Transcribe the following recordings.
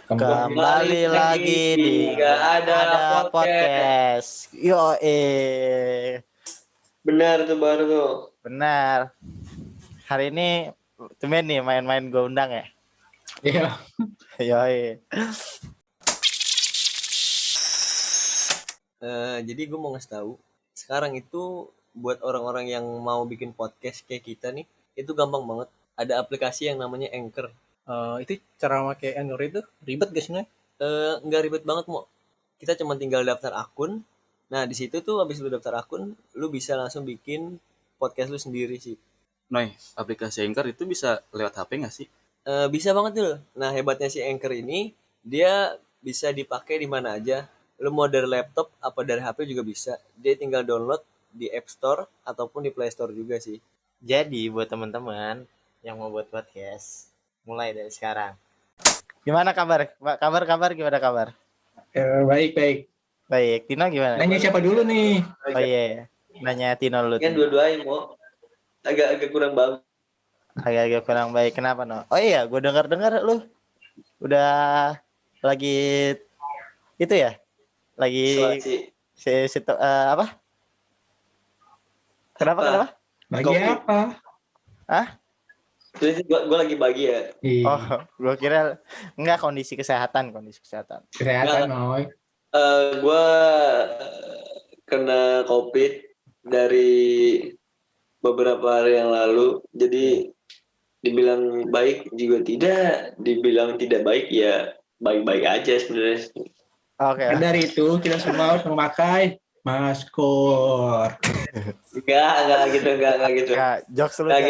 Kembali lagi di Gak ada podcast. podcast. Yo Benar tuh baru tuh. benar. Hari ini temen nih main-main gue undang ya. Iya. Yo Jadi gue mau ngasih tahu sekarang itu buat orang-orang yang mau bikin podcast kayak kita nih, itu gampang banget. Ada aplikasi yang namanya Anchor. Itu cara pakai Android itu ribet gak sih nih? Nggak ribet banget mau. Kita cuma tinggal daftar akun. Nah di situ tuh habis lu daftar akun, lu bisa langsung bikin podcast lu sendiri sih. Noy, aplikasi Anchor itu bisa lewat HP nggak sih? Bisa banget tuh. Nah hebatnya si Anchor ini, dia bisa dipakai di mana aja. Lu mau dari laptop apa dari HP juga bisa. Dia tinggal download di App Store ataupun di Play Store juga sih. Jadi buat teman-teman yang mau buat podcast, mulai dari sekarang. Gimana kabar? Kabar gimana kabar? Baik. Baik. Tino gimana? Nanya siapa dulu nih? Oh iya. Nanya Tino dulu. Kan dua-duanya mau agak kurang bagus. Agak kurang baik. Kenapa no? Oh iya, gue dengar lu udah lagi itu ya? Lagi apa? Kenapa? Bagi Kopi. apa? Hah? Jadi gue lagi bagi ya. Oh, gue kira enggak kondisi kesehatan. Kesehatan, Noy. Gue kena COVID dari beberapa hari yang lalu. Jadi dibilang baik juga tidak, dibilang tidak baik ya baik-baik aja sebenarnya. Oke. Dari itu kita semua harus memakai masker. Enggak gitu. Ya, jokes lu Enggak ya.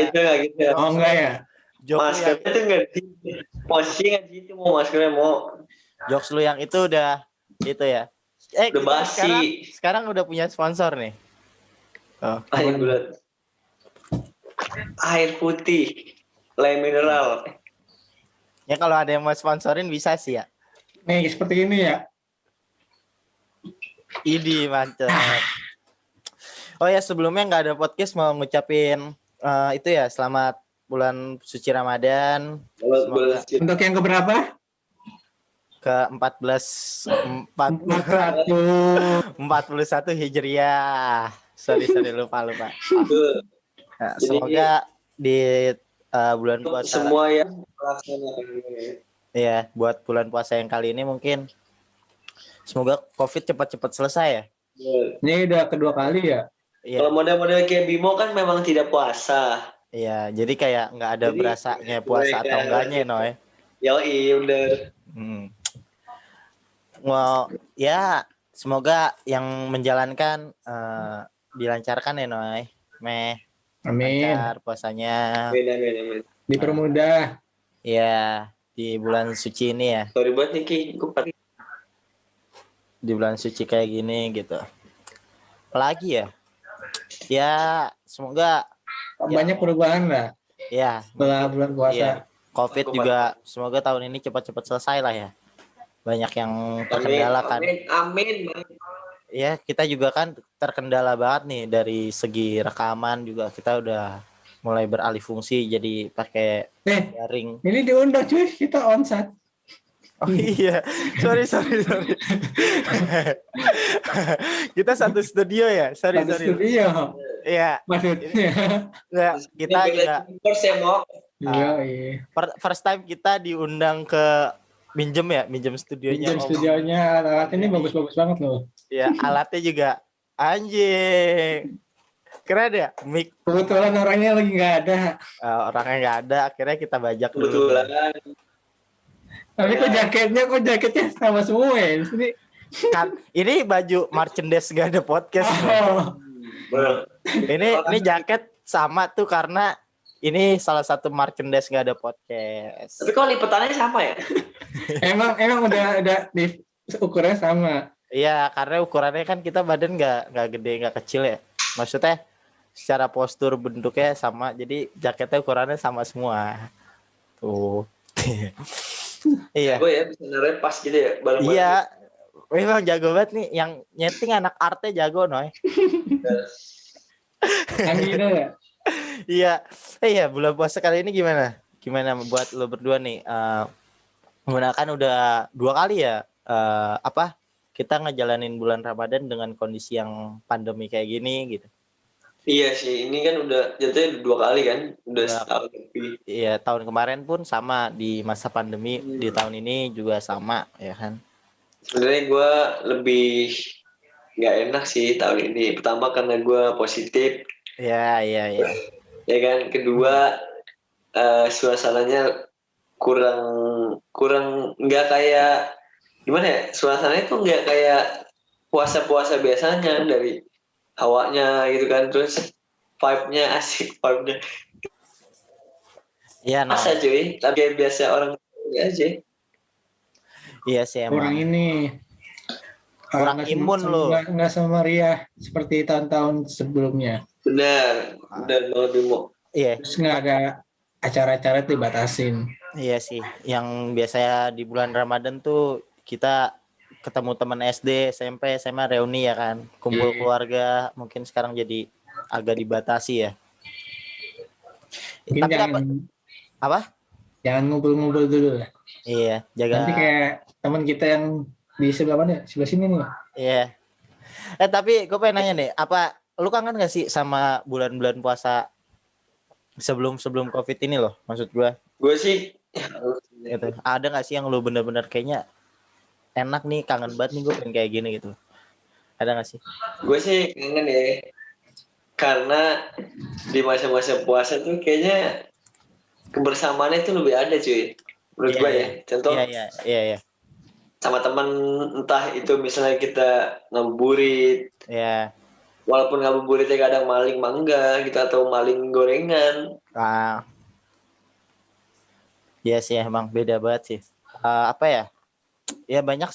gitu. Oh enggak ya? Jokes lu yang, Maskernya tuh enggak di posisi nggak gitu mau maskernya mau jokes lu yang itu udah itu ya. udah Kita basi. sekarang udah punya sponsor nih. Oh. Air bulat. Air putih. Le mineral. Ya kalau ada yang mau sponsorin bisa sih ya. Nih seperti ini ya. Idi mantep. Oh ya sebelumnya nggak ada podcast mau ngucapin itu ya selamat bulan suci Ramadan. Semoga Untuk yang keberapa? ke 41 Hijriah. Sorry lupa. Nah, semoga di bulan puasa Semua yang melaksanakan ini. ya buat bulan puasa yang kali ini mungkin semoga COVID cepat-cepat selesai ya. Ini udah kedua kali ya. Iya. Kalau model-model kayak Bimo kan memang tidak puasa. Iya, jadi kayak nggak ada Jadi, berasanya puasa atau enggaknya, Noy. Yoi, bener. Well, ya semoga yang menjalankan dilancarkan ya, Noy. Amin. Lancar puasanya. Amin. Dipermudah. Ya, di bulan suci ini ya. Sorry buat nih Ki, Di bulan suci kayak gini gitu. Apalagi ya? Ya, semoga Banyak perubahan lah ya setelah bulan puasa. iya. COVID juga semoga tahun ini cepat-cepat selesai lah ya. Banyak yang terkendala kan. Amin. Ya, kita juga kan terkendala banget nih dari segi rekaman juga kita udah mulai beralih fungsi jadi pakai daring. Ini diundang cuy, kita onsite. Oh iya, sorry. Kita satu studio ya, sorry. Studio. Iya, Maksudnya. ya, kita juga Iya. first time kita diundang ke minjem studionya. Pinjam studionya, alat ini bagus-bagus banget loh. Ya, alatnya juga anjing. Keren ya, mic. Kebetulan orangnya lagi nggak ada. Orangnya nggak ada, akhirnya kita bajak dulu. Kebetulan. Tapi kok jaketnya sama semua ya di sini. Kan, ini baju merchandise gak ada podcast. Ini jaket sama tuh karena ini salah satu merchandise gak ada podcast. Tapi kok lipetannya sama ya? Emang udah di ukurannya sama. Iya, karena ukurannya kan kita badan nggak gede nggak kecil ya. Maksudnya secara postur bentuknya sama, jadi jaketnya ukurannya sama semua. Tuh. Iya. Gue ya bisa naruh pas gitu ya. Iya. Memang jago banget nih, yang nyeting anak artnya jago, Noy. Gitu ya. Iya. Iya, bulan puasa kali ini gimana? Gimana buat lo berdua nih? menggunakan udah 2 kali ya kita ngejalanin bulan Ramadan dengan kondisi yang pandemi kayak gini gitu. Iya sih, ini kan udah jatuhnya 2 kali kan, udah Udah. setahun lebih. Iya, tahun kemarin pun sama di masa pandemi, di tahun ini juga sama ya kan. Sebenarnya gue lebih nggak enak sih tahun ini. Pertama karena gue positif, Iya. ya kan. Kedua suasananya kurang nggak kayak gimana ya? Suasananya tuh nggak kayak puasa-puasa biasanya, dari hawanya gitu kan, terus vibe-nya asik, vibe-nya Iya, nah. masa cuy, tapi kayak biasa orang aja. Iya sih Kurang emang. ini. Kurang imun lo. Nggak semeriah seperti tahun-tahun sebelumnya. Benar banget Bimo. Iya, Terus nggak ada acara-acara itu dibatasin. iya sih. Yang biasanya di bulan Ramadan tuh kita ketemu teman SD, SMP, SMA reuni ya kan, kumpul keluarga. Mungkin sekarang jadi agak dibatasi ya. Mungkin Tapi apa? Jangan ngumpul-ngumpul dulu lah. Iya, jaga. Nanti kayak teman kita yang di sebelah mana? Sebelah sini nih. Iya. Tapi gue pengen nanya nih, apa lu kangen gak sih sama bulan-bulan puasa sebelum COVID ini loh? Maksud gue sih gitu. Ada gak sih yang lu bener-bener kayaknya enak nih, kangen banget nih gue pengen kayak gini gitu? Ada gak sih? Gue sih kangen ya, karena di masa-masa puasa tuh kayaknya kebersamaannya itu lebih ada cuy, menurut gue ya. Contoh Iya. sama teman, entah itu misalnya kita ngabuburit, Iya. walaupun ngabuburitnya kadang maling mangga gitu atau maling gorengan. Iya sih, emang beda banget sih. Apa ya? Ya banyak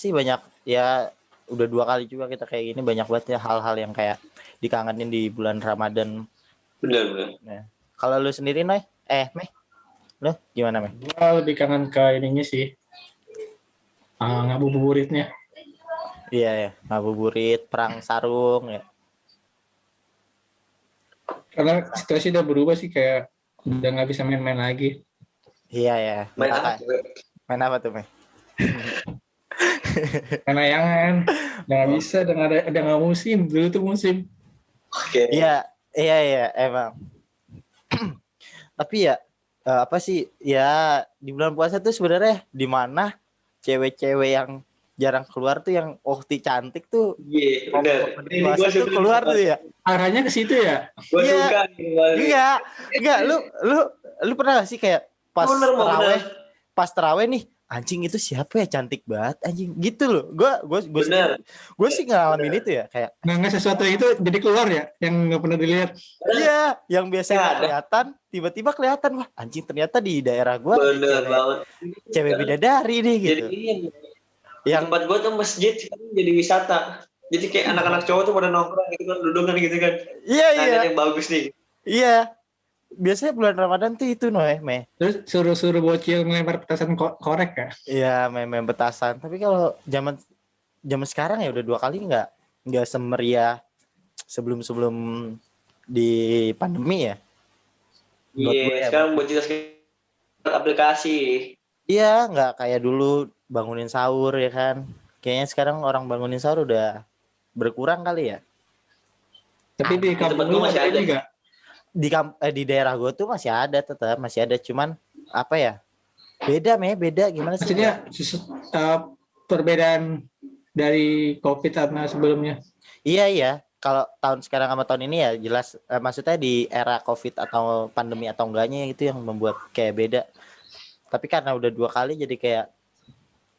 ya, udah 2 kali juga kita kayak gini, banyak banget ya hal-hal yang kayak dikangenin di bulan Ramadan. Benar. Nah, kalau lu sendiri Noy, Meh, lu gimana Meh? Gua lebih kangen ke ininya sih, ngabuburitnya. Iya ya, ngabuburit, perang sarung ya. Karena situasi udah berubah sih, kayak udah nggak bisa main-main lagi. Iya ya. Main apa tuh Meh? Main layangan, udah nggak bisa, udah nggak musim. Dulu tuh musim. Oke. Iya emang. Tapi ya apa sih ya, di bulan puasa tuh sebenarnya di mana cewek-cewek yang jarang keluar tuh, yang cantik tuh. Iya, benar. Ini puasa tuh keluar tuh ya. Arahnya ke situ ya. Gue Iya. suka. Enggak, lu pernah gak sih kayak pas terawih nih, anjing itu siapa ya, cantik banget anjing gitu loh. Gue sih ngalamin itu ya, kayak Nggak sesuatu itu jadi keluar ya, yang nggak pernah dilihat. iya, yang biasanya nggak kelihatan tiba-tiba kelihatan. Wah anjing, ternyata di daerah gue Bener banget. cewek bidadari nih gitu. Jadi yang tempat gue tuh masjid sekarang jadi wisata. Jadi kayak anak-anak cowok tuh pada nongkrong gitu kan, duduk gitu kan. Iya. Yang bagus nih. Iya. Biasanya bulan Ramadan tuh itu Meh. Terus suruh bocil ngelempar petasan korek ya. Iya, main petasan. Tapi kalau zaman sekarang ya udah 2 kali nggak semeriah sebelum di pandemi ya. Iya, sekarang bocil aplikasi. Iya, nggak kayak dulu bangunin sahur ya kan. Kayaknya sekarang orang bangunin sahur udah berkurang kali ya. Tapi di kampung lu masih ada juga. Di daerah gue tuh masih ada, tetap masih ada, cuman apa ya, beda gimana sih? Maksudnya perbedaan dari COVID sama sebelumnya. Iya, kalau tahun sekarang sama tahun ini ya jelas, maksudnya di era COVID atau pandemi atau enggaknya itu yang membuat kayak beda. Tapi karena udah 2 kali jadi kayak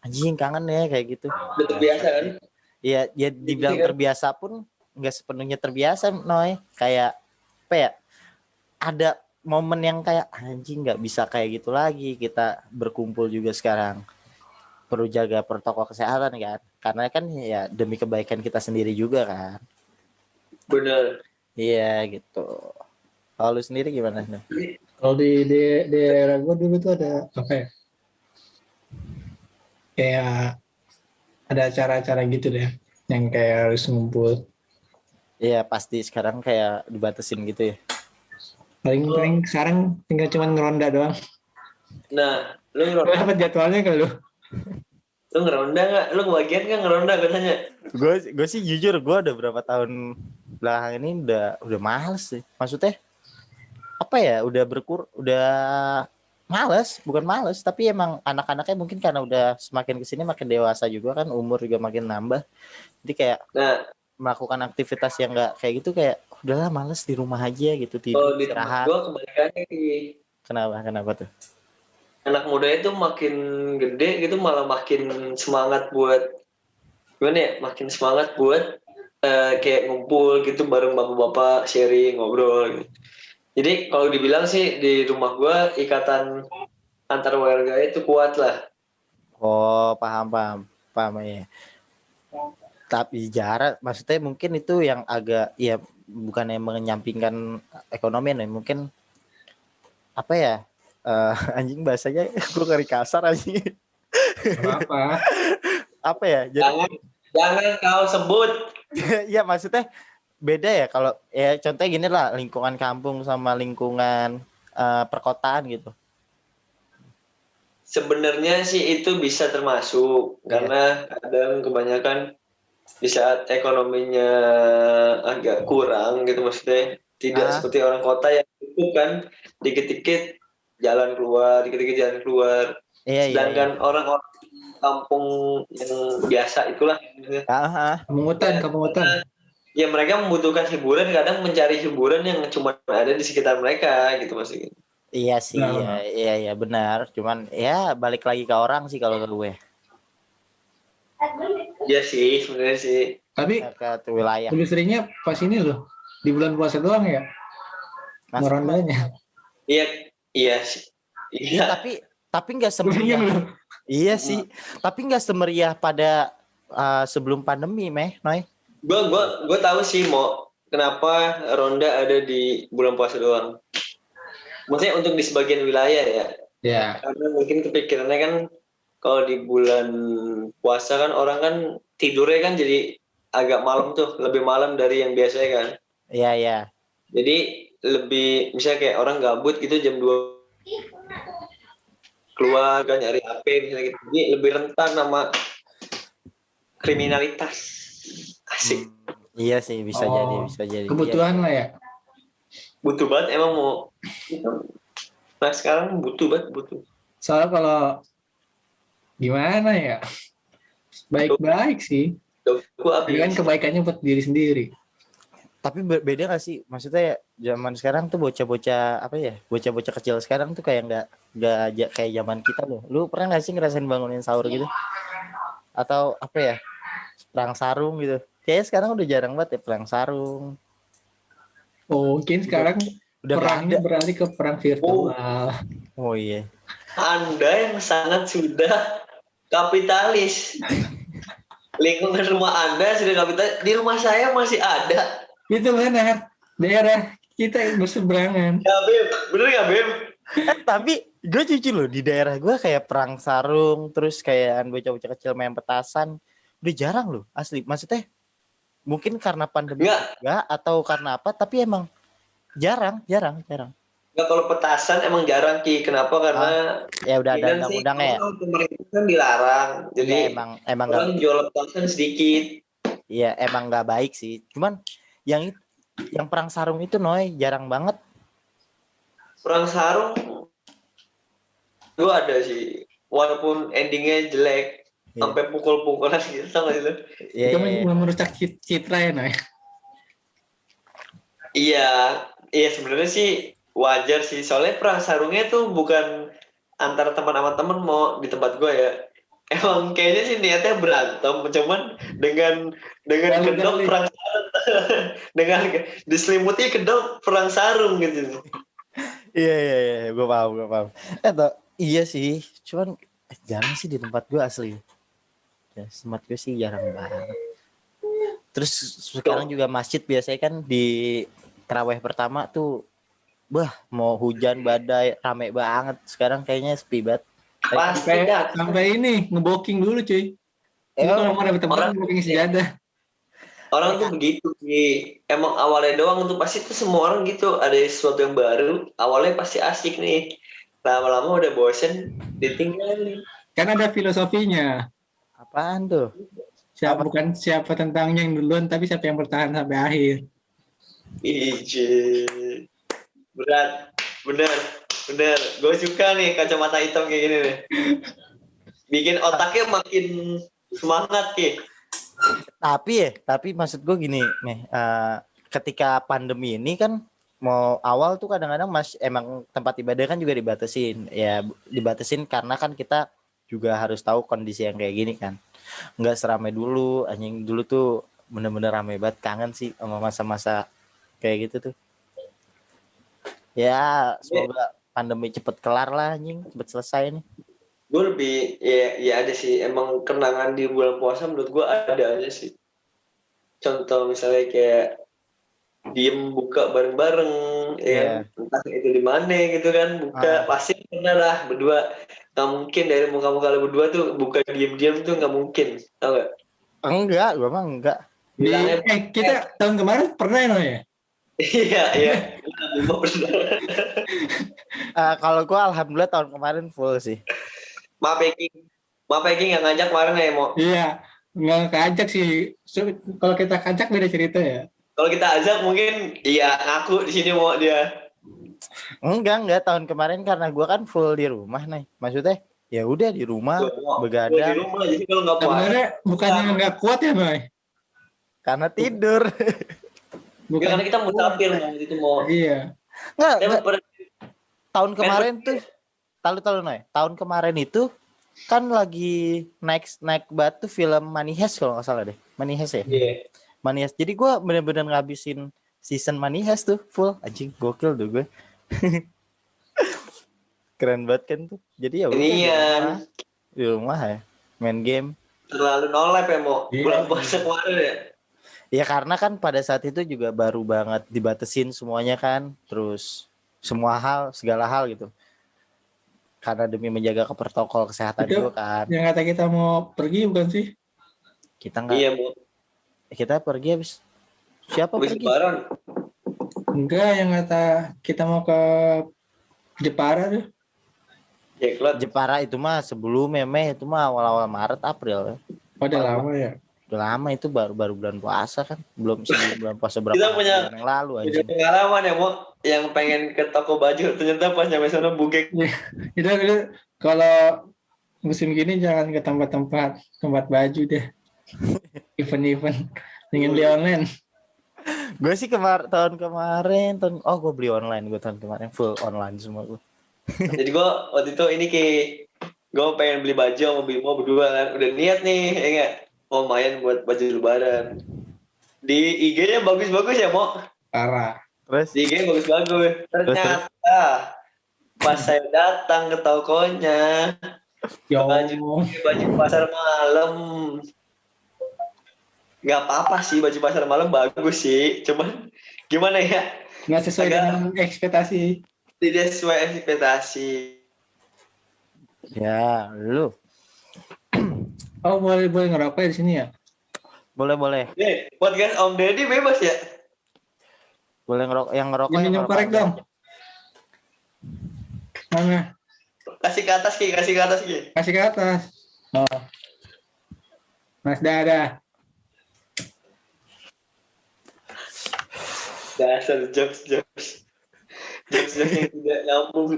anjing, kangen ya kayak gitu. Udah terbiasa kan? Iya, ya dibilang terbiasa pun nggak sepenuhnya terbiasa Noy. Kayak apa ya, ada momen yang kayak anjing, nggak bisa kayak gitu lagi. Kita berkumpul juga sekarang perlu jaga protokol kesehatan kan, karena kan ya demi kebaikan kita sendiri juga kan. Bener. Iya gitu. Kalau lu sendiri gimana? Kalau di daerah gue dulu tuh ada apa ya, kayak ada acara-acara gitu deh yang kayak harus ngumpul. Iya pasti sekarang kayak dibatasin gitu ya. Paling sekarang tinggal cuman ngeronda doang. Nah, lu Dapat jadwalnya kalau lu. Lu ngeronda nggak? Lu kebagian nggak ngeronda katanya? Gue sih jujur gue udah berapa tahun belakang ini udah males sih. Maksudnya apa ya? Udah males, bukan males, tapi emang anak-anaknya mungkin karena udah semakin kesini makin dewasa juga kan, umur juga makin nambah. Jadi kayak Nah, melakukan aktivitas yang enggak kayak gitu, kayak udahlah males di rumah aja gitu, tidur kalau di tempat istirahat. gua kebalikannya sih. Kenapa tuh? Anak muda itu makin gede gitu malah makin semangat buat gimana ya? Makin semangat buat kayak ngumpul gitu bareng bapak-bapak sharing ngobrol gitu. Jadi kalau dibilang sih di rumah gua ikatan antar warga itu kuat lah. Oh, paham ya. Tapi jarak, maksudnya mungkin itu yang agak ya, bukan yang menyampingkan ekonomi nih, mungkin apa ya? Anjing bahasanya gue ngeri kasar anjing. Apa? Apa ya? Jadi Jangan kau sebut. ya maksudnya beda ya, kalau ya contohnya gini lah, lingkungan kampung sama lingkungan perkotaan gitu. Sebenarnya sih itu bisa termasuk karena kadang kebanyakan di saat ekonominya agak kurang gitu maksudnya tidak seperti orang kota yang itu kan dikit-dikit jalan keluar, dikit-dikit jalan keluar. Iya. Sedangkan orang-orang kampung yang biasa itulah Kampung hutan. ya mereka membutuhkan hiburan, kadang mencari hiburan yang cuma ada di sekitar mereka gitu maksudnya. Iya sih, Nah. iya benar. Cuman ya balik lagi ke orang sih kalau ke gue. Ya sih sebenarnya sih. Tapi Ke tuh wilayah. lebih seringnya pas ini loh, di bulan puasa doang ya, merondanya. Iya sih. Iya, tapi nggak semeriah. Bingung loh. Iya sih, tapi nggak semeriah pada sebelum pandemi, Noy. Gue tahu sih mau kenapa ronda ada di bulan puasa doang. Maksudnya untuk di sebagian wilayah ya. Ya. Karena mungkin kepikirannya kan kalau di bulan puasa kan orang kan tidurnya kan jadi agak malam tuh, lebih malam dari yang biasanya kan. Iya. Jadi lebih misalnya kayak orang gabut gitu jam 2 keluar kan nyari HP misalnya gitu. Jadi lebih rentan sama kriminalitas. Asik. Iya sih, bisa jadi. Kebutuhan lah ya. Butuh banget emang mau. Nah sekarang butuh. Soalnya kalau gimana ya, baik-baik sih. Tapi kan kebaikannya buat diri sendiri. Tapi beda gak sih? Maksudnya zaman sekarang tuh bocah-bocah apa ya? Bocah-bocah kecil sekarang tuh kayak nggak kayak zaman kita loh. Lu pernah gak sih ngerasain bangunin sahur gitu? Atau apa ya? Perang sarung gitu. Kayaknya sekarang udah jarang banget ya perang sarung. Oh, mungkin sekarang Udah perangnya beralih ke perang virtual. Oh iya. Anda yang sangat sudah kapitalis. Lingkungan rumah Anda sudah kapitalis. Di rumah saya masih ada. Itu benar. Daerah kita yang berseberangan. Ya Bim, bener gak Bim? Tapi gue jujur loh, di daerah gue kayak perang sarung, terus kayak bocah-bocah kecil main petasan, udah jarang loh asli. Maksudnya mungkin karena pandemi juga atau karena apa, tapi emang jarang. Nggak, kalau petasan emang jarang Ki. Kenapa? Karena ya udah ada undang-undangnya ya. Pemerintah kan dilarang. Jadi ya, emang orang jual petasan sedikit. Iya emang nggak baik sih. Cuman yang perang sarung itu Noy jarang banget. Perang sarung gue ada sih. Walaupun endingnya jelek. Sampai pukul-pukulan gitu sama itu. Itu merusak citra ya Noy. Iya sebenarnya sih wajar sih. Soalnya perang sarungnya tuh bukan antara teman sama teman mau di tempat gue ya. Emang kayaknya sih niatnya berantem, cuman dengan kedok perang sarung, dengan diselimuti kedok perang sarung gitu. Iya, gue paham. Iya sih, cuman jarang sih di tempat gue asli. Ya, tempat gue sih jarang banget. Terus sekarang juga masjid biasanya kan di tarawih pertama tuh, mau hujan badai rame banget. Sekarang kayaknya sepi banget. Sampai ini ngebooking dulu cuy. Kalau mau dapet tempat ngebooking sejadah. Orang tuh begitu nih. Emang awalnya doang tuh pasti tuh semua orang gitu. Ada sesuatu yang baru. Awalnya pasti asik nih. Lama-lama udah bosen, ditinggalin. Kan ada filosofinya. Apaan tuh? Apa? Bukan siapa tentangnya yang duluan, tapi siapa yang bertahan sampai akhir. Ije. Berat. Bener. Gue suka nih kacamata hitam kayak gini nih. Bikin otaknya makin semangat Ki. Tapi maksud gue gini nih, ketika pandemi ini kan mau awal tuh kadang-kadang emang tempat ibadah kan juga dibatasin. Ya dibatasin karena kan kita juga harus tahu kondisi yang kayak gini kan. Nggak seramai dulu, anjing dulu tuh bener-bener ramai banget, kangen sih sama masa-masa kayak gitu tuh. Ya semoga pandemi cepet kelar lah anjing, cepet selesai nih. Gue lebih ya ada sih, emang kenangan di bulan puasa menurut gue ada aja sih. Contoh misalnya kayak diem buka bareng-bareng, ya kan? Entah itu di mana gitu kan, buka pasti pernah lah berdua. Nggak mungkin dari muka-muka lo berdua tuh buka diem-diem tuh nggak mungkin, tau gak? Enggak, gue mah enggak. Kita tahun kemarin pernah ya? Iya. Gue pernah. Kalau gue alhamdulillah tahun kemarin full sih. Maaf Eki nggak ngajak kemarin ya mau. Iya, nggak keajak sih. Kalau kita kajak beda cerita ya. Kalau kita ajak mungkin iya ngaku di sini mau dia. Enggak tahun kemarin karena gue kan full di rumah nih. Maksudnya ya udah di rumah begadang. Di rumah jadi kalau nggak puasa. Sebenarnya bukannya nggak kuat ya, Boy? Karena tidur. Bukan karena kita musafir mau itu mau. Iya. Enggak. Tahun kemarin tuh tahu Noy. Tahun kemarin itu kan lagi naik batu film Money Heist kalau nggak salah deh. Money Heist ya. Iya. Money Heist. Jadi gue bener-bener ngabisin season Money Heist tuh full, anjing gokil tuh gue. Keren banget kan tuh. Jadi ya udah di rumah ya main game. Terlalu nolep ya mau bulan puasa kemarin ya. Ya karena kan pada saat itu juga baru banget dibatesin semuanya kan. Terus semua hal, segala hal gitu. Karena demi menjaga protokol kesehatan Itu juga kan. yang kata kita mau pergi bukan sih? Kita nggak. Iya mau. Kita pergi habis. Siapa Habis pergi? lebaran. Enggak, yang kata kita mau ke Jepara tuh. Jeklot. Jepara itu mah sebelum Mei itu mah awal-awal Maret April. Udah lama ya. Udah lama itu baru bulan puasa kan. Belum sebelum bulan puasa berapa Kita punya bulan yang lalu punya anjing. pengalaman ya mau yang pengen ke toko baju ternyata pas nyampe sana bugek. Itu kalau musim gini jangan ke tempat baju deh. Event-event ingin beli online. Gue sih tahun kemarin gue beli online, gue tahun kemarin full online semua gue. Jadi gue waktu itu ini gue pengen beli baju sama Bimo berdua kan, udah niat nih ya nggak, mau main buat baju lebaran. Di IG-nya bagus-bagus ya mau. Parah. Terus Di IG bagus-bagus. Ternyata pas saya datang ke tokonya, Yo. baju pasar malam. Nggak apa-apa sih, baju pasar malam bagus sih, cuman gimana ya, Nggak sesuai dengan ekspektasi. tidak sesuai ekspektasi. ya lu Oh, boleh ngerokok di sini ya? boleh Nih, podcast Om Deddy bebas ya. boleh ngerokok yang ngerokok Yang minum korek dong. Mana? Kasih ke atas Ki. Kasih ke atas. Oh. Mas Dada. Dasar jokes yang tidak nyambung.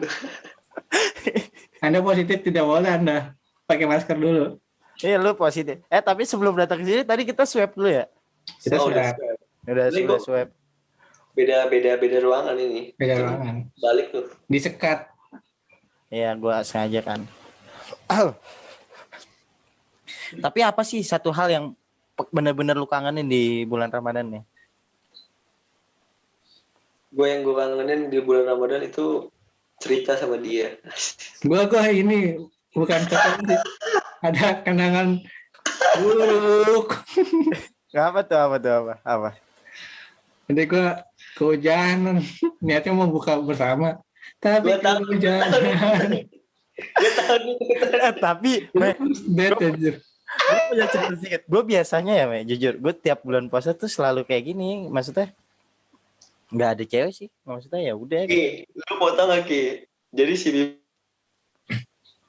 Anda positif tidak boleh Anda. Pakai masker dulu. Iya lu positif. Tapi sebelum datang ke sini tadi kita swab dulu ya. Kita sudah Udah swab. Beda ruangan ini. beda ruangan. Balik tuh. Disekat. Iya, gua sengaja kan. Tapi apa sih satu hal yang benar-benar lu kangenin di bulan Ramadan nih? Gue kangenin di bulan Ramadan itu cerita sama dia. Gua ini bukan ketemu. Ada kenangan buruk. Apa? Jadi gua kehujanan. Niatnya mau buka bersama. Tapi kehujanan. Gue tahu nih. Tapi Dead anjir. gue punya cerita sedikit. Gue biasanya ya, jujur, gue tiap bulan puasa tuh selalu kayak gini. Maksudnya nggak ada cewek sih. Maksudnya ya udah. Ki, lu mau tau gak Ki? Jadi si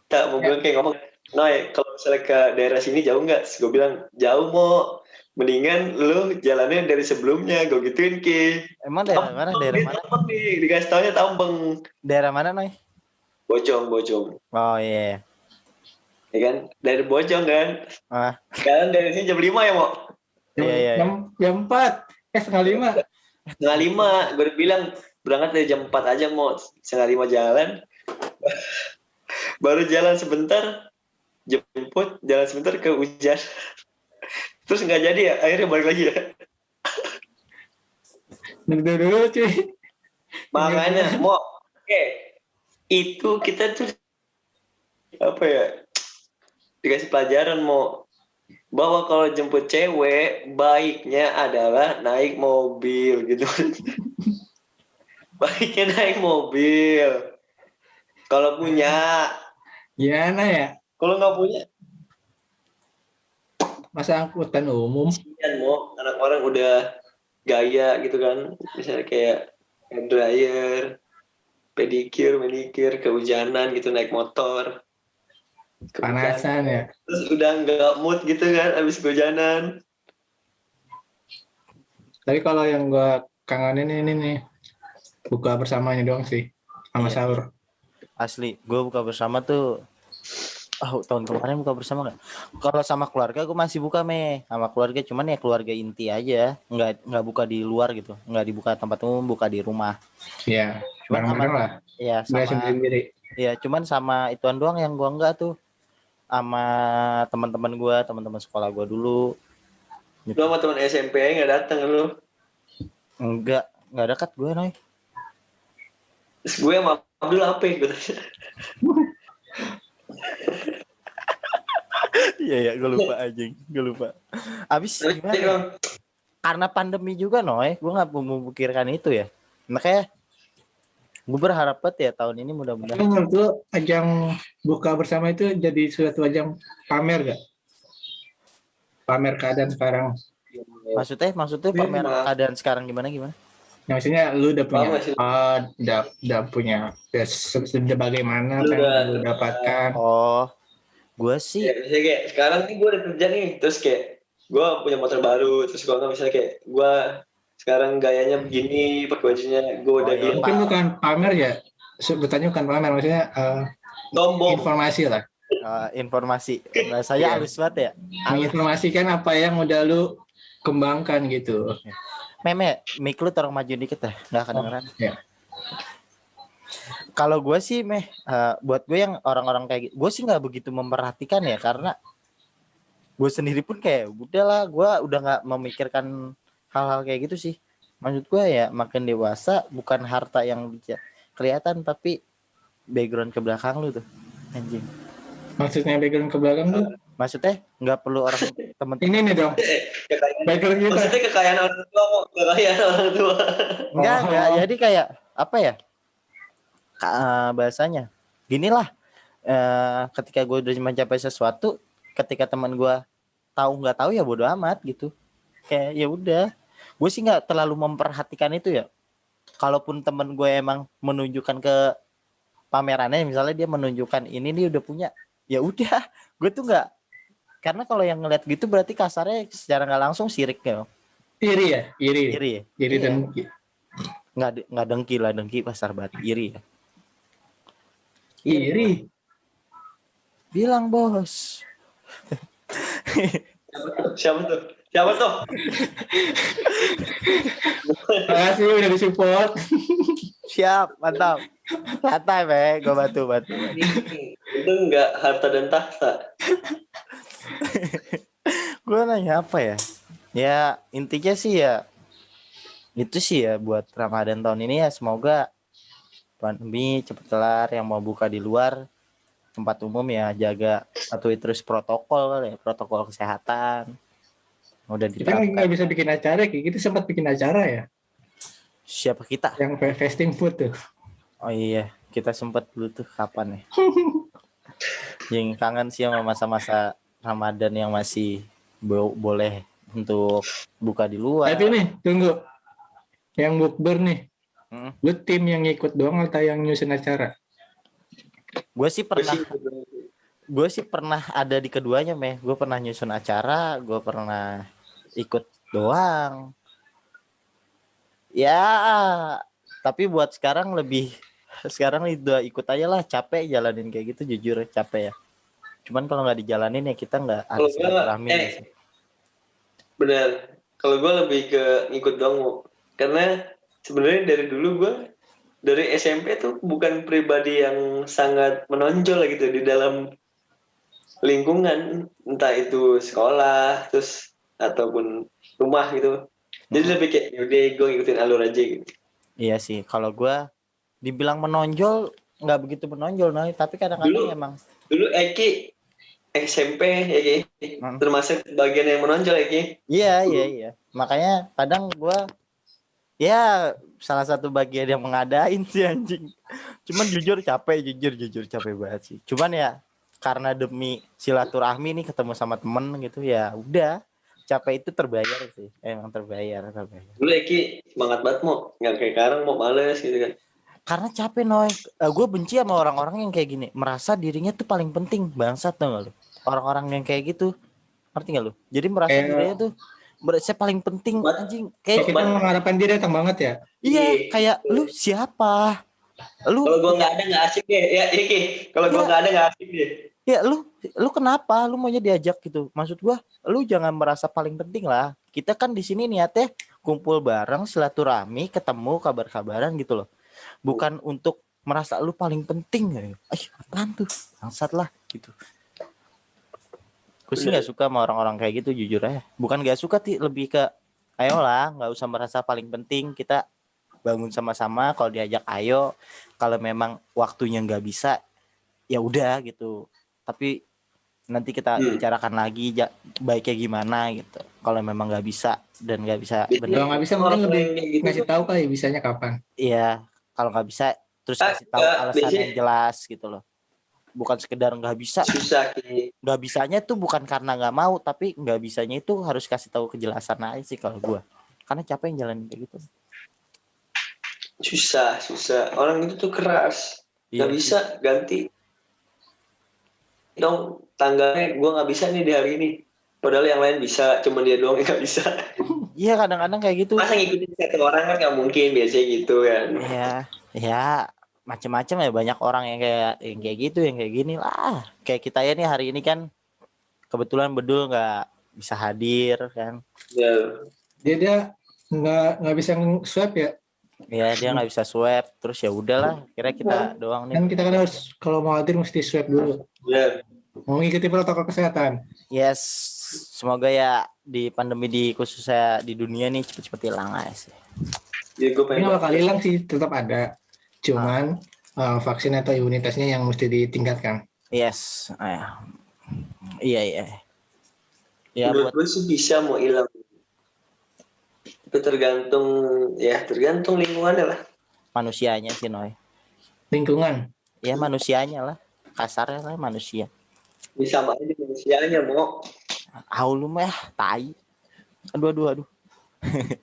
tak mau bilang kayak ngomong, Noy, kalau misalnya ke daerah sini jauh nggak? Gue bilang jauh mau, mendingan lu jalannya dari sebelumnya, gue gituin Ki. Emang daerah mana? Daerah Dia mana? Tampeng nih, dikasih taunya Tampeng. Daerah mana, Noy? Bojong, Oh iya. ya kan? Dari Bojong kan. Ah, Sekarang dari sini jam 5 ya, Mo? Iya, iya, iya. Jam 4, setengah 5. Setengah 5, gue udah bilang berangkat dari jam 4 aja, Mo. Setengah 5 jalan. Baru jalan sebentar, jemput, jalan sebentar ke hujan. Terus nggak jadi ya, akhirnya balik lagi ya. Dulu cuy. Makanya, Mo, oke, itu kita tuh apa ya, dikasih pelajaran Mo, bahwa kalau jemput cewek baiknya adalah naik mobil gitu. Baiknya naik mobil kalau punya. Gimana ya? Kalau nggak punya, Masa angkutan umum? kasihan Mo, anak orang udah gaya gitu kan, misalnya kayak hair dryer, pedicure, manicure, kehujanan gitu naik motor. Panasan ya. Terus udah nggak mood gitu kan abis kehujanan. Tapi kalau yang gua kangenin ini nih, buka bersamanya doang sih, sama Iya. sahur. Asli, gue buka bersama tuh. Tahun kemarin buka bersama nggak? Kalau sama keluarga gue masih buka sama keluarga, cuman ya keluarga inti aja, nggak buka di luar gitu, nggak dibuka tempat umum, buka di rumah. Iya, Cuman bareng-bareng lah. Ya Gak sama, sendiri-sendiri. ya cuman sama ituan doang yang gua enggak tuh, sama teman-teman sekolah gua dulu. Lu sama teman SMP aja nggak datang lu. Enggak dekat gue, Noy. Terus gue sama Abdul apa ya? Gue tanya. Iya, gue lupa anjing, gue lupa. Abis Tapi gimana? Bang, Karena pandemi juga, Noy, gue nggak memikirkan itu ya. Makanya gue berharap banget ya tahun ini mudah-mudahan. Tapi menurut lu ajang buka bersama itu jadi suatu ajang pamer gak? Pamer keadaan sekarang. Maksudnya Iya, pamer maaf. keadaan sekarang gimana? Ya, maksudnya lu udah punya, Paham gak sih? udah punya, sudah bagaimana Lu apa yang udah- lu dapatkan. Oh, gue sih Ya, misalnya kayak sekarang nih gue udah kerja nih, terus kayak gue punya motor baru, terus gue nggak misalnya kayak gue sekarang gayanya begini, pakai bajunya gue udah Oh, iya. bilang Mungkin bukan pamer ya, sebutannya bukan pamer, maksudnya sombong. informasi lah. informasi. Bahasanya Iya. halus banget ya. Menginformasikan apa yang udah lu kembangkan gitu. Meme, mic lu tolong maju dikit ya, nggak kedengeran. Iya. Kalau gue sih buat gue yang orang-orang kayak gitu, gue sih nggak begitu memperhatikan ya, karena gue sendiri pun kayak udahlah, gue udah nggak memikirkan hal-hal kayak gitu sih. Maksud gue ya makin dewasa bukan harta yang kelihatan, tapi background ke belakang lu tuh, anjing. Maksudnya background ke belakang tuh. Maksudnya nggak perlu orang temen. Ini nih dong, Kekayaan. background kita. Maksudnya kekayaan orang tua kok, kekayaan orang tua. Enggak, Oh. jadi kayak apa ya? Bahasanya ginilah, ketika gue udah mencapai sesuatu, ketika teman gue tahu nggak tahu ya bodo amat gitu, kayak ya udah, gue sih nggak terlalu memperhatikan itu ya. Kalaupun teman gue emang menunjukkan ke pamerannya, misalnya dia menunjukkan ini dia udah punya, ya udah, gue tuh nggak, karena kalau yang ngeliat gitu berarti kasarnya secara nggak langsung sirik ya. Iri ya, iri Iri ya? Iri Iya. dan Nggak dengki lah, dengki pasar banget, iri ya. iri. Bilang bos. Siapa tuh? Siapa tuh? Makasih udah disupport. Siap, mantap. Santai, gue bantu. Itu enggak harta dan tahta. Gue nanya apa ya? Ya intinya sih ya itu sih ya, buat Ramadan tahun ini ya semoga pandemi cepet kelar. Yang mau buka di luar tempat umum ya jaga patuhi terus protokol kesehatan. Udah Kita nggak diterapkan. bisa bikin acara, kayak kita sempat bikin acara ya, Siapa kita? yang fasting food tuh. Oh iya, kita sempet dulu tuh kapan ya? Yang kangen sih sama masa-masa Ramadan yang masih boleh untuk buka di luar. Tapi nih, tunggu. Yang bukber nih, lu tim yang ngikut doang atau yang nyusun acara? Gue sih pernah gue sih pernah ada di keduanya, meh. Gue pernah nyusun acara, gue pernah ikut doang. Ya, tapi buat sekarang udah ikut aja lah, capek jalanin kayak gitu, jujur capek ya. Cuman kalau nggak dijalanin ya kita nggak ada Kalau gue silaturahmi nggak sih? benar. Kalau gue lebih ke ngikut dong, Mo. Karena sebenarnya dari dulu gue dari SMP tuh bukan pribadi yang sangat menonjol gitu di dalam lingkungan, entah itu sekolah terus ataupun rumah gitu. Jadi lebih kayak yaudah gue ngikutin alur aja gitu. Iya sih, kalau gue dibilang menonjol nggak begitu menonjol, nah, tapi kadang-kadang emang Dulu Eki SMP ya Ki, Hmm. termasuk bagian yang menonjol ya Ki. iya. Makanya kadang gue ya salah satu bagian yang mengadain sih anjing. Cuman jujur capek banget sih. Cuman ya karena demi silaturahmi nih ketemu sama temen gitu ya udah capek itu terbayar sih. Emang terbayar. Dulu Eki semangat banget Mo, nggak kayak sekarang mau males gitu kan. Karena capek Noy. Gue benci sama orang-orang yang kayak gini, merasa dirinya tuh paling penting. Bangsat tau gak lu? Orang-orang yang kayak gitu, ngerti gak lu? Jadi merasa Kayak- dirinya tuh merasa paling penting anjing. Kayak Kayak kita mengharapkan dia datang banget ya. iya, kayak lu siapa? Lu Kalau gue nggak ada nggak asik deh, ya Eki. Kalau gue Iya. nggak ada nggak asik deh. ya lu kenapa? Lu maunya diajak gitu. Maksud gua, lu jangan merasa paling penting lah. Kita kan di sini niatnya kumpul bareng, silaturahmi, ketemu, kabar-kabaran gitu loh. Bukan untuk merasa lu paling penting ya. Apaan tuh? Bangsat lah gitu. Gue sih nggak suka sama orang-orang kayak gitu jujur aja. Bukan nggak suka lebih ke ayolah, nggak usah merasa paling penting. Kita bangun sama-sama. Kalau diajak ayo. Kalau memang waktunya nggak bisa, ya udah gitu. Tapi nanti kita bicarakan lagi baiknya gimana gitu. Kalau memang nggak bisa dan nggak bisa bener. Kalau nggak bisa mungkin lebih ngasih tahu kali bisanya kapan. Iya, kalau nggak bisa terus kasih tahu alasan yang jelas gitu loh. Bukan sekedar nggak bisa. Susah Ki. Nggak bisanya tuh bukan karena nggak mau, tapi nggak bisanya itu harus kasih tahu kejelasan aja sih kalau gua. Karena capek yang jalan kayak gitu. Susah. Orang itu tuh keras. Nggak Iya bisa ganti. Dong tanggalnya gue nggak bisa nih di hari ini. Padahal yang lain bisa, cuma dia doang yang nggak bisa. Iya kadang-kadang kayak gitu. Masa ngikutin satu orang kan nggak mungkin, biasanya gitu kan. Ya macam-macam ya, banyak orang yang kayak gitu, yang kayak gini lah. Kayak kita ya nih hari ini kan kebetulan Bedul nggak bisa hadir kan. Ya. Dia nggak bisa swipe ya. Ya dia nggak bisa swab, terus ya udahlah, kira kita doang nih. Kan kita kan harus kalau mau hadir mesti swab dulu. Ya. Mau mengikuti protokol kesehatan. Yes, semoga ya di pandemi khususnya di dunia nih cepet-cepet hilang aja sih. Ya gue Ini pengen. nggak bakal hilang sih, tetap ada. Cuman vaksin atau imunitasnya yang mesti ditingkatkan. Yes, iya. Ya Menurut buat gue sih bisa mau hilang. Itu tergantung lingkungannya lah. manusianya sih Noy. Lingkungan. Ya manusianya lah, kasarnya lah manusia. Bisa sama aja manusianya mau. Lu mah tai. Aduh.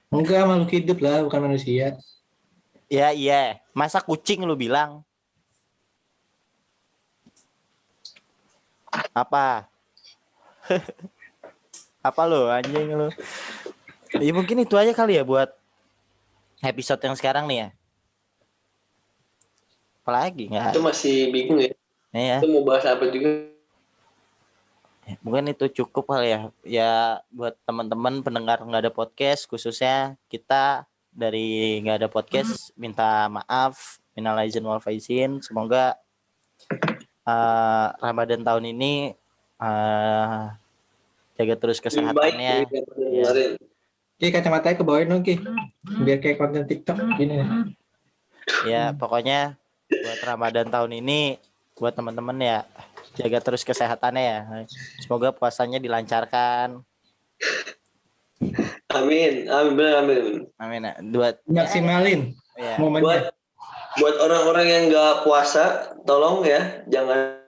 Enggak, makhluk hidup lah, bukan manusia. Ya iya, masa kucing lu bilang? Apa? Apa lu anjing lu? Ya mungkin itu aja kali ya buat episode yang sekarang nih ya. Apalagi nggak? Itu masih bingung ya. Ya, Itu mau bahas apa juga. mungkin itu cukup kali ya. Ya buat teman-teman pendengar nggak ada podcast, khususnya kita dari nggak ada podcast, minta maaf, minal aizin wal faizin. Semoga Ramadan tahun ini jaga terus Lebih baik kesehatannya. daripada kemarin. Oke, kacamatanya ke bawah dong, Ki. Biar kayak konten TikTok gini. Ya pokoknya buat Ramadan tahun ini buat teman-teman ya jaga terus kesehatannya ya. Semoga puasanya dilancarkan. Amin. Amin. Buat Maksimalin ya. momennya. Buat orang-orang yang nggak puasa, tolong ya jangan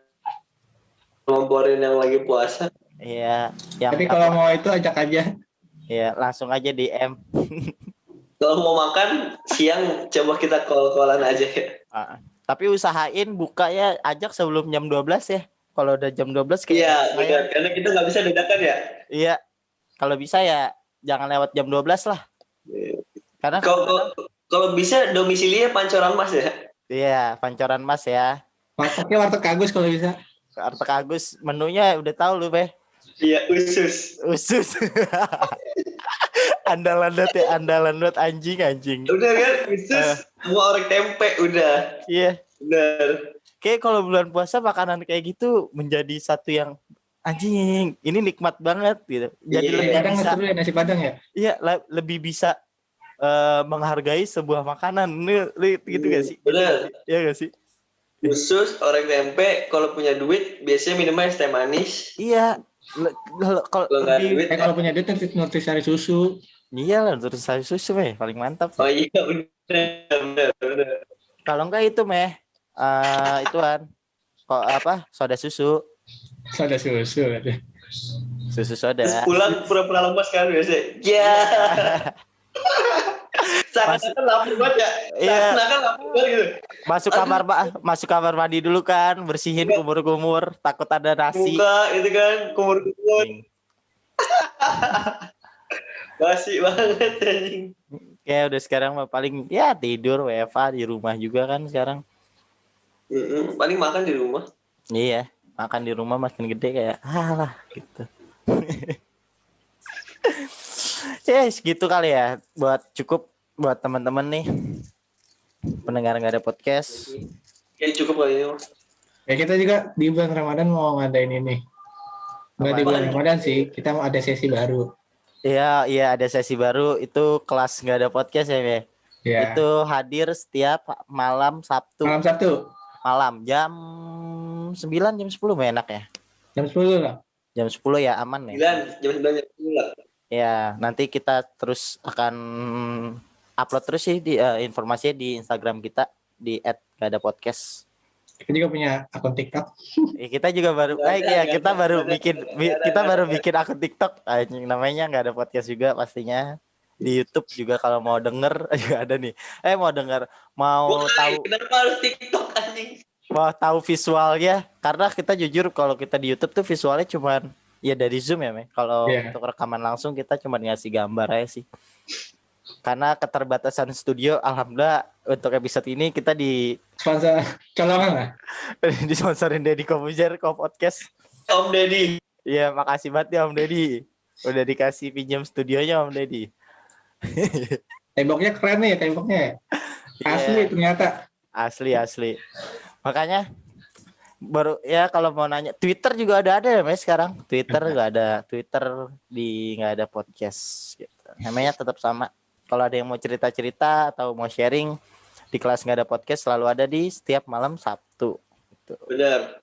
ngomporin yang lagi puasa. Iya, yang Tapi kalau mau itu ajak aja. ya langsung aja DM. Kalau mau makan siang coba kita call-callan aja ya. Tapi usahain buka ya, ajak sebelum jam 12 ya. Kalau udah jam 12 kayak Iya, saya. benar. Karena kita nggak bisa bedakan ya. Iya. Kalau bisa ya jangan lewat jam 12 lah. Karena Kalau bisa domisilinya Pancoran Mas ya. iya, Pancoran Mas ya. Wartegnya warteg Agus kalau bisa. Warteg Agus menunya udah tahu lu, Beh. Iya, usus. Usus. Andalan banget anjing. Udah kan, usus. Semua orang tempe udah. Iya. Benar. Kayak kalau bulan puasa makanan kayak gitu menjadi satu yang anjing, ini nikmat banget gitu. Jadi Iya. lebih Padang bisa seru ya nasi Padang ya. iya lebih bisa menghargai sebuah makanan. Lu gitu gak sih? Benar. Iya gak sih? Usus, orang tempe, kalau punya duit biasanya minumnya es teh manis. Iya. Kalau Kalau nggak ada lebih duit, Kalau punya duit nutrisari susu. iya lah terus sayur susu meh paling mantap. oh iya benar. Kalau enggak itu meh ituan kok apa soda susu. Soda susu. Susu soda. Terus pulang pura-pura lemas kan biasanya. Ya. Seakan-akan lapar banget ya. Iya. Seakan-akan lapar banget gitu. Masuk kamar mandi dulu kan, bersihin kumur-kumur, takut ada nasi. Muka itu kan kumur-kumur. Basi banget anjing. Kayak udah sekarang mah paling ya tidur WFA di rumah juga kan sekarang. Paling makan di rumah. Iya, makan di rumah makin gede kayak alah gitu. Ya segitu kali ya cukup buat teman-teman nih pendengar nggak ada podcast. Kayak cukup kali ini. Ya kita juga di bulan Ramadan mau ngadain ini. Nggak di bulan Ramadan sih, kita mau ada sesi baru. Iya ada sesi baru itu kelas nggak ada podcast ya Be? Ya. Itu hadir setiap malam Sabtu. Malam Sabtu. Malam jam 9 jam 10 mah enak ya. Jam 10 lah. Jam 10 ya aman ya. 9 jam 9 jam 10 lah. Ya, nanti kita terus akan upload terus sih di informasinya di Instagram kita di @gadapodcast. Kita juga punya akun TikTok. Kita juga baru kita baru bikin akun TikTok. Anjing namanya nggak ada podcast juga pastinya. Di YouTube juga kalau mau denger juga ada nih. Mau tahu Kenapa harus TikTok anjing? mau tahu visualnya karena kita jujur kalau kita di YouTube tuh visualnya cuman ya dari Zoom ya, Me. Kalau untuk rekaman langsung kita cuma ngasih gambar aja sih. Karena keterbatasan studio, alhamdulillah untuk episode ini kita di Sponsor colongan lah. disponsorin Deddy Kobuzer Podcast. Om Deddy. Iya, makasih banget ya Om Deddy. Udah dikasih pinjam studionya Om Deddy. Temboknya keren nih temboknya. Asli ternyata. Asli. Makanya baru ya kalau mau nanya Twitter juga ada ya Mas sekarang. Twitter nggak ada podcast gitu. Namanya tetap sama. Kalau ada yang mau cerita-cerita atau mau sharing di kelas nggak ada podcast selalu ada di setiap malam Sabtu. Gitu. Benar.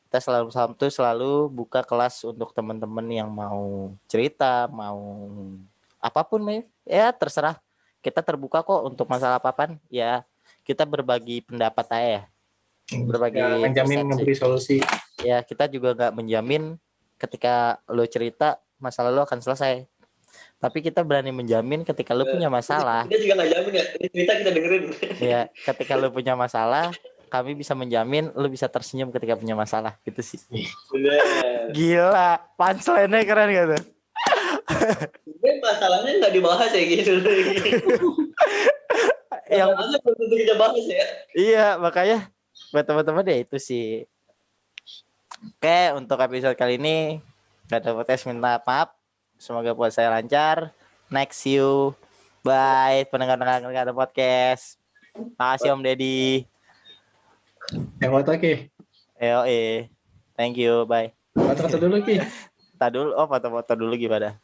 Kita selalu buka kelas untuk teman-teman yang mau cerita, mau apapun ya terserah. Kita terbuka kok untuk masalah apapun. Ya kita berbagi pendapat aja ya. Berbagi menjamin memberi solusi. Ya kita juga nggak menjamin ketika lo cerita masalah lo akan selesai. Tapi kita berani menjamin ketika lu punya masalah. Kita juga nggak jamin ya. Ini cerita kita dengerin. Ya, ketika lu punya masalah, kami bisa menjamin lu bisa tersenyum ketika punya masalah. Gitu sih. Bener. Gila, punchline-nya keren gitu. Masalahnya nggak dibahas ya gitu. Yang masalahnya belum tentu kita bahas ya. iya, makanya buat teman-teman ya itu sih. Oke, untuk episode kali ini nggak ada podcast minta maaf. Semoga puasa saya lancar. Next see you. Bye pendengar-pendengar ada podcast. Makasih Om Deddy. Foto Ki. Thank you. Bye. Foto dulu Ki. Foto dulu. Foto dulu gimana?